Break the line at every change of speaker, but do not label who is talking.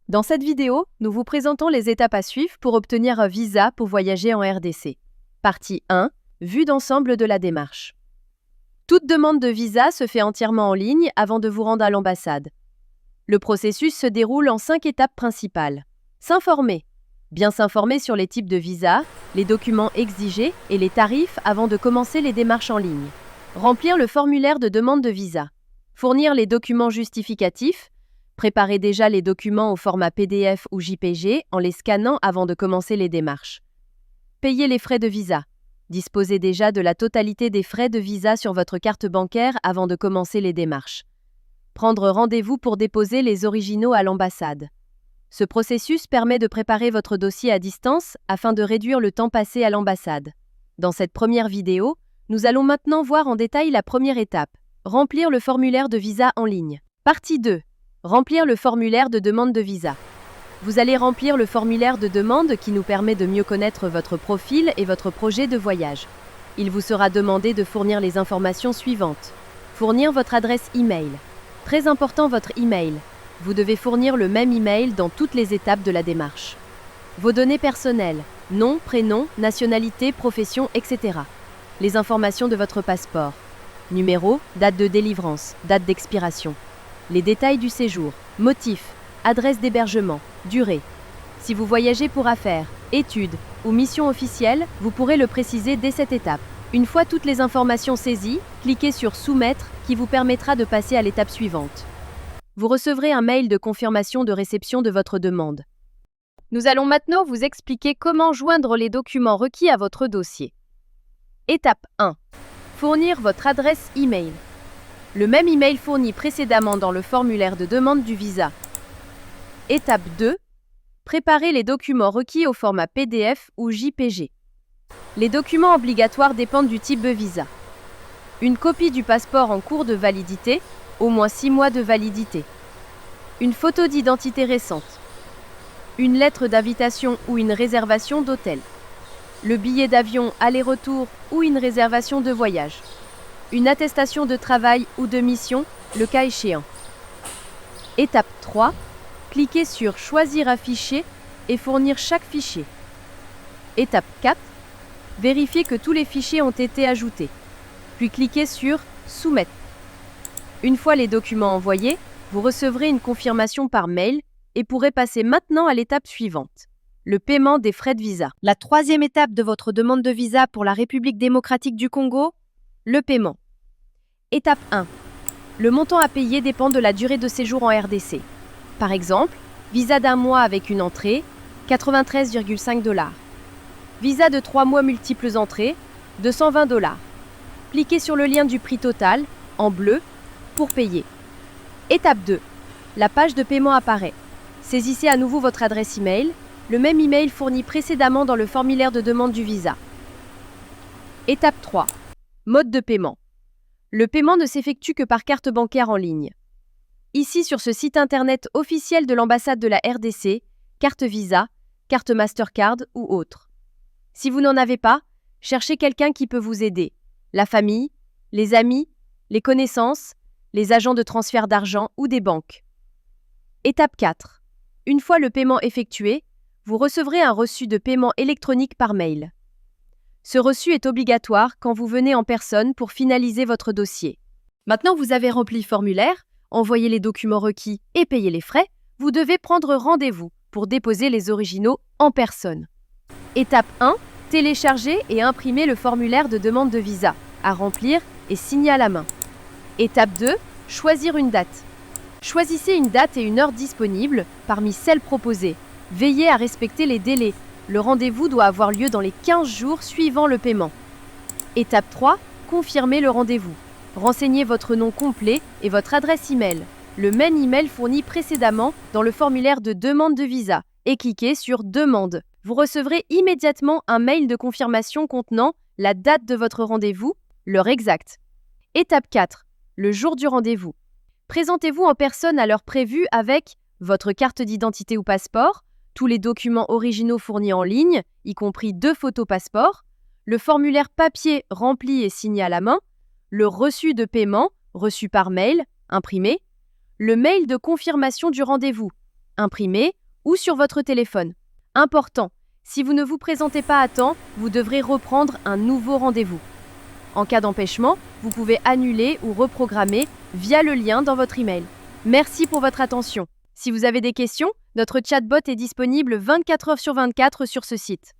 Dans cette vidéo, nous vous présentons les étapes à suivre pour obtenir un visa pour voyager en RDC. Partie 1. Vue d'ensemble de la démarche. Toute demande de visa se fait entièrement en ligne avant de vous rendre à l'ambassade. Le processus se déroule en 5 étapes principales. S'informer. Bien s'informer sur les types de visa, les documents exigés et les tarifs avant de commencer les démarches en ligne. Remplir le formulaire de demande de visa. Fournir les documents justificatifs. Préparez déjà les documents au format PDF ou JPG en les scannant avant de commencer les démarches. Payer les frais de visa. Disposez déjà de la totalité des frais de visa sur votre carte bancaire avant de commencer les démarches. Prendre rendez-vous pour déposer les originaux à l'ambassade. Ce processus permet de préparer votre dossier à distance afin de réduire le temps passé à l'ambassade. Dans cette première vidéo, nous allons maintenant voir en détail la première étape, remplir le formulaire de visa en ligne. Partie 2. Remplir le formulaire de demande de visa. Vous allez remplir le formulaire de demande qui nous permet de mieux connaître votre profil et votre projet de voyage. Il vous sera demandé de fournir les informations suivantes. Fournir votre adresse e-mail. Très important, votre e-mail. Vous devez fournir le même e-mail dans toutes les étapes de la démarche. Vos données personnelles, nom, prénom, nationalité, profession, etc. Les informations de votre passeport. Numéro, date de délivrance, date d'expiration. Les détails du séjour, motif, adresse d'hébergement, durée. Si vous voyagez pour affaires, études ou mission officielle, vous pourrez le préciser dès cette étape. Une fois toutes les informations saisies, cliquez sur « Soumettre » qui vous permettra de passer à l'étape suivante. Vous recevrez un mail de confirmation de réception de votre demande. Nous allons maintenant vous expliquer comment joindre les documents requis à votre dossier. Étape 1. Fournir votre adresse e-mail. Le même email fourni précédemment dans le formulaire de demande du visa. Étape 2. Préparer les documents requis au format PDF ou JPG. Les documents obligatoires dépendent du type de visa. Une copie du passeport en cours de validité, au moins 6 mois de validité. Une photo d'identité récente. Une lettre d'invitation ou une réservation d'hôtel. Le billet d'avion aller-retour ou une réservation de voyage. Une attestation de travail ou de mission, le cas échéant. Étape 3. Cliquez sur « Choisir un fichier » et fournir chaque fichier. Étape 4. Vérifiez que tous les fichiers ont été ajoutés. Puis cliquez sur « Soumettre ». Une fois les documents envoyés, vous recevrez une confirmation par mail et pourrez passer maintenant à l'étape suivante. Le paiement des frais de visa. La troisième étape de votre demande de visa pour la République démocratique du Congo, le paiement. Étape 1. Le montant à payer dépend de la durée de séjour en RDC. Par exemple, visa d'1 mois avec une entrée, 93,5 $. Visa de 3 mois multiples entrées, 220 $. Cliquez sur le lien du prix total, en bleu, pour payer. Étape 2. La page de paiement apparaît. Saisissez à nouveau votre adresse e-mail, le même email fourni précédemment dans le formulaire de demande du visa. Étape 3. Mode de paiement. Le paiement ne s'effectue que par carte bancaire en ligne. Ici, sur ce site internet officiel de l'ambassade de la RDC, carte Visa, carte Mastercard ou autre. Si vous n'en avez pas, cherchez quelqu'un qui peut vous aider. La famille, les amis, les connaissances, les agents de transfert d'argent ou des banques. Étape 4. Une fois le paiement effectué, vous recevrez un reçu de paiement électronique par mail. Ce reçu est obligatoire quand vous venez en personne pour finaliser votre dossier. Maintenant vous avez rempli le formulaire, envoyé les documents requis et payé les frais, vous devez prendre rendez-vous pour déposer les originaux en personne. Étape 1. Télécharger et imprimer le formulaire de demande de visa, à remplir et signer à la main. Étape 2. Choisir une date. Choisissez une date et une heure disponibles parmi celles proposées. Veillez à respecter les délais. Le rendez-vous doit avoir lieu dans les 15 jours suivant le paiement. Étape 3. Confirmer le rendez-vous. Renseignez votre nom complet et votre adresse e-mail, le même email fourni précédemment dans le formulaire de demande de visa, et cliquez sur « Demande ». Vous recevrez immédiatement un mail de confirmation contenant la date de votre rendez-vous, l'heure exacte. Étape 4. Le jour du rendez-vous. Présentez-vous en personne à l'heure prévue avec votre carte d'identité ou passeport, tous les documents originaux fournis en ligne, y compris 2 photos passeport, le formulaire papier rempli et signé à la main, le reçu de paiement reçu par mail, imprimé, le mail de confirmation du rendez-vous, imprimé ou sur votre téléphone. Important, si vous ne vous présentez pas à temps, vous devrez reprendre un nouveau rendez-vous. En cas d'empêchement, vous pouvez annuler ou reprogrammer via le lien dans votre email. Merci pour votre attention. Si vous avez des questions, notre chatbot est disponible 24 heures sur 24 sur ce site.